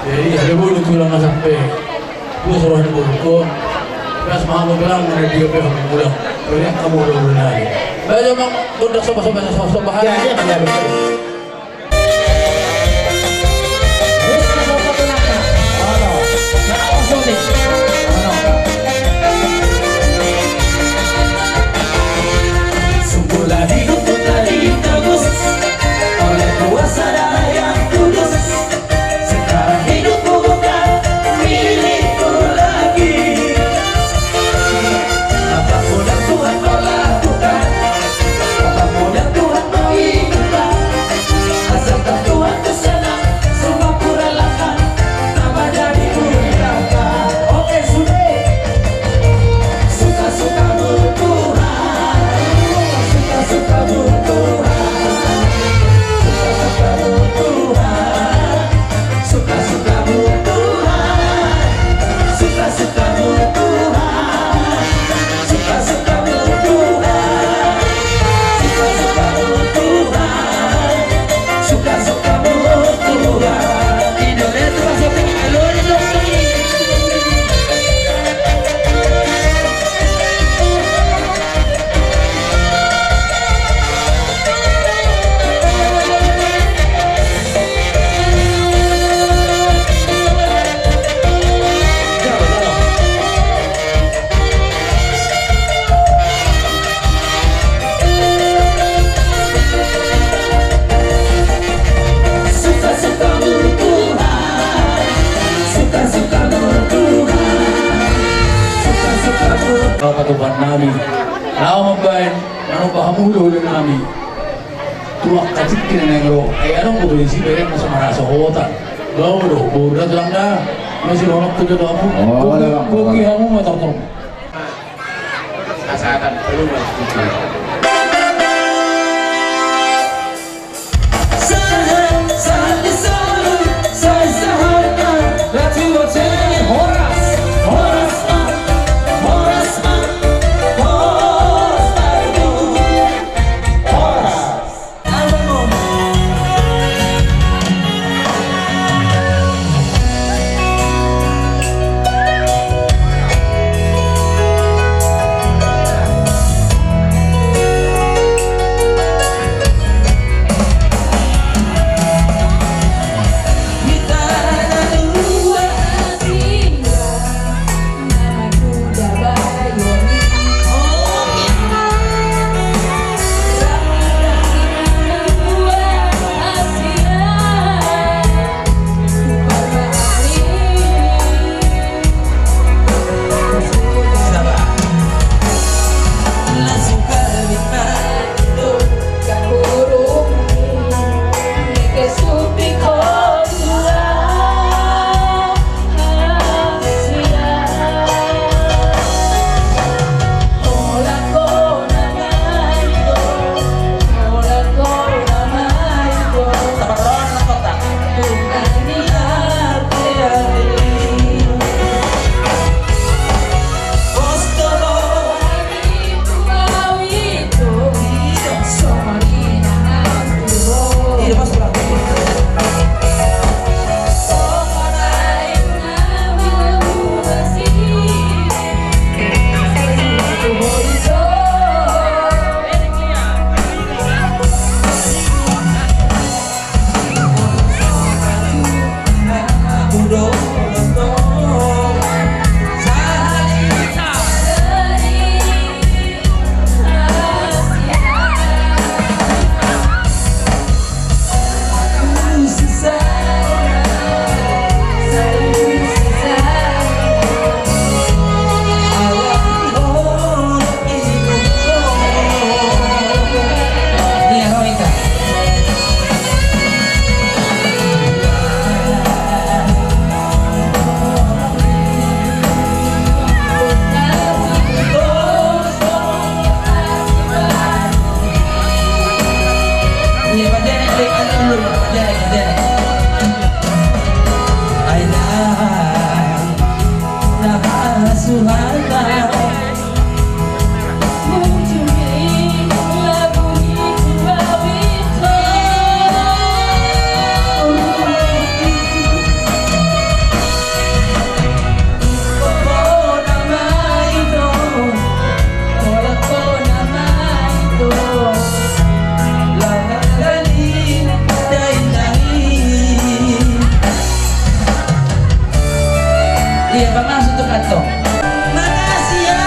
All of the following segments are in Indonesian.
Jadi ada bulu tulang sampai puas orang bulu ko. Pas mau bilang ada dia pihak mudah. Banyak kamu udah lagi. Baca bang, udah sobat bahan. Ya, betul. Semula hidupku tadi bagus oleh kuasa darah yang kudus. Sekarang hidupku bukan milikku lagi. Apapun yang Tuhan mau lakukan, apapun yang Tuhan mau inginkan, asalkan Tuhan kesenang, semua ku relakan, namanya dimuliakan. Oke sudah, suka-sukamu Tuhan, suka-sukamu Tuhan, suka-sukamu Tuhan, suka-sukamu Tuhan, suka-sukamu Tuhan, suka-sukamu Tuhan, suka-sukamu Tuhan, suka-sukamu Tuhan. Indonesia masuk ke alur ini. Suka-sukamu Tuhan, suka-sukamu Tuhan, suka-sukamu. Kau katuban namin. Lao mabayan, ano ba hamulo ulit namin. Tuwak kacik kinanengro. Ay anong kubensi ba rin sa marasa hotan. Gawdo, burat lang na. Masih honok tuh jatuh kamu. Oh, wala lang. Kuki kamu motor-motor. Kasatan belum. Saat di sana, saya seharga, ratu bocahnya Horas, Horas man, Horas man, Horas baru, Horas. Kita ada dua hati, dia masuk tuh kantong. Makasih ya.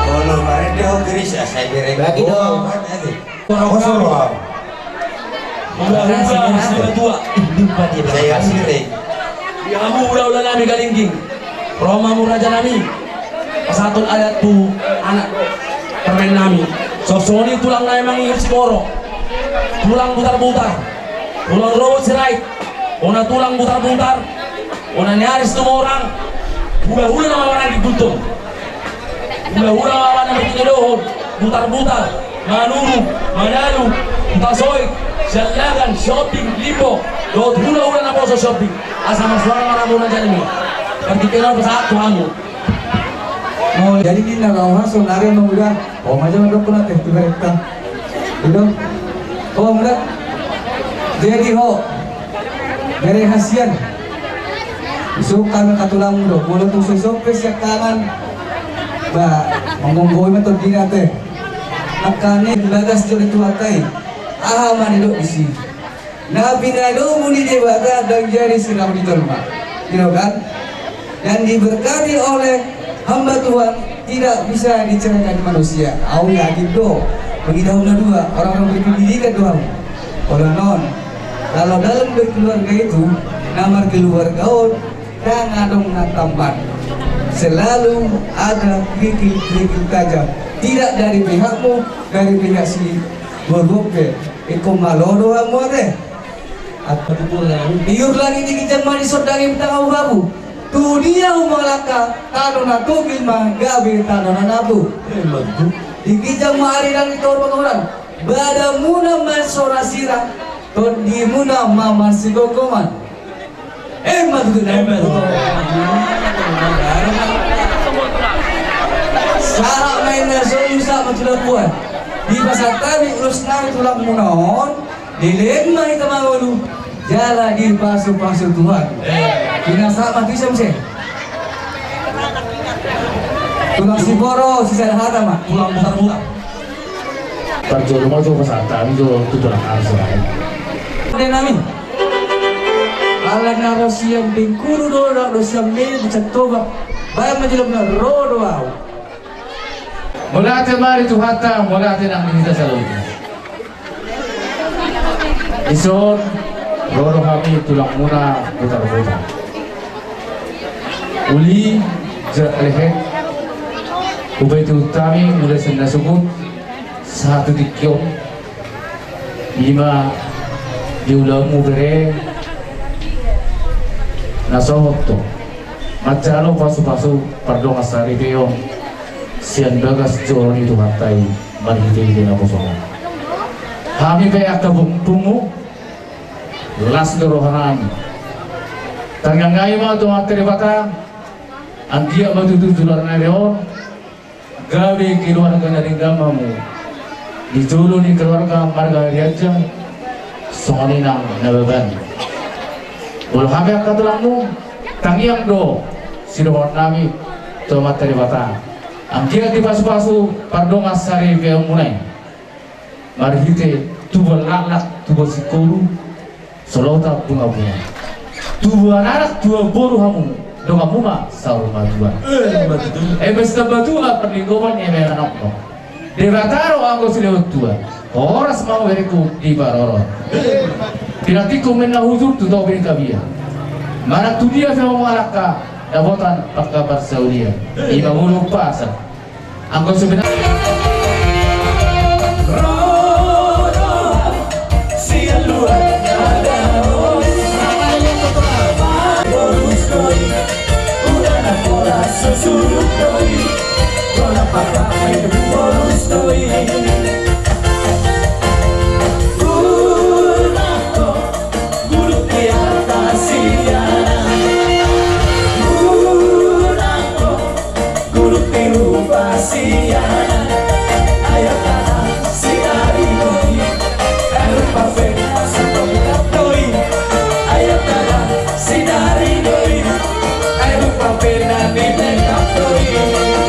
Kalau kemarin dia geris saya beri Bagi dong. Orang Makasih tua. Lupa dia. saya kasih reng. Ya kamu ulah-ulah nami kalingging. Roma muraja nami. Pasatul ayat tu anak permen nami. Sosoni tulang na emang ingin sikoro. Tulang butar-butar. Tulang robot sirait. Ona tulang butar-butar. Ona nyaris semua orang. Hula-hula nama orang di guntung. Hula-hula nama orang di dohon. Butar-butar. Manuru, manalu, tasoy, sialagan, shopping, lipo. Dot hula-hula na po sa shopping. Asa mas warang marabunan dyan mo. Particular pa sa ato hamo. Oh, jadi ini orang sonari mau udah, oh macam ada pun ada tuh mereka, itu, oh muda, jadi ho, dari hasian, isukan katulang muda, boleh tuh sesuatu siakan, bah, ngomong metode dia teh, makanya bagas jadi tuakai, aman hidup di sini, nabi nado muni dewata dan jadi siram di terma, gitu kan, dan diberkati oleh hamba Tuhan tidak bisa diceraikan manusia. Aku yakin do. Bagi dahulu dua orang-orang berpendidikan Tuhan. Kalau non, kalau dalam berkeluarga itu nama keluarga dan adong tampan. Selalu ada kerikil-kerikil tajam. Tidak dari pihakmu, dari pihak si bergope. Eko malodo kamu deh. Atau tiur lagi di kijang manis sodang tangau babu. Tu dia umalaka tanona tugil mah gabi tanona nabu. Dikijang mahari dan itu orang bada muna masora sirah ton di muna mama sigogoman. Madu Sarah main naso yusa matulah puan. Di pasar tabi urus nami tulang munaon. Dilen mah kita mangulu. Jala di pasu-pasu Tuhan. Binasa mati semse. Tulang si boro, si sederhana mah. Tulang butar-butar. Parjo mo jo pasatan jo tutulang arsa. Dan amin. Ala na rosiyang bingkuru do na rosiyang me dicatoba. Bayang majelom na rodo au. Mula mari tu hata, mula ang minita sa loob. Ison, roro kami tulang muna butar-butar. Uli, lehe, ubay tutami mula sa nasugod, satu dikyo, lima, diulang mo bere, nasohot to. Magjalo pasu-pasu, pardong asari kayo, siyan bagas joron itu hatay, manhiti na po sa kami kaya kabungtungo, las dorohanan. Tangangai mo ito mga teribata, ang giya matututulan na leon, gabi keluarga na rin gama mo. Ditulo ni keluarga margariadja, songani ng nababan. Ulo kami ang katulang mo, tangiang do, sinuhon namin ito mga teribata. Ang giya di pasu-pasu, pardong asari kaya munay. Marhite tubuh lalat tubuh sikuru solota bunga-bunga tubuh anak dua boru hamu donga muma saur madua besta batua perlingkuman anak no debataro anggo silewat tua horas mau beriku di baroro tinatiku menna huzur tu tau bin kabia mana tu dia sama malaka dabotan pakabar saudia imamulu pasar anggo sebenarnya Sinari doi, ay lupa pena ni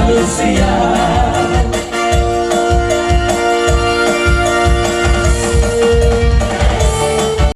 manusia.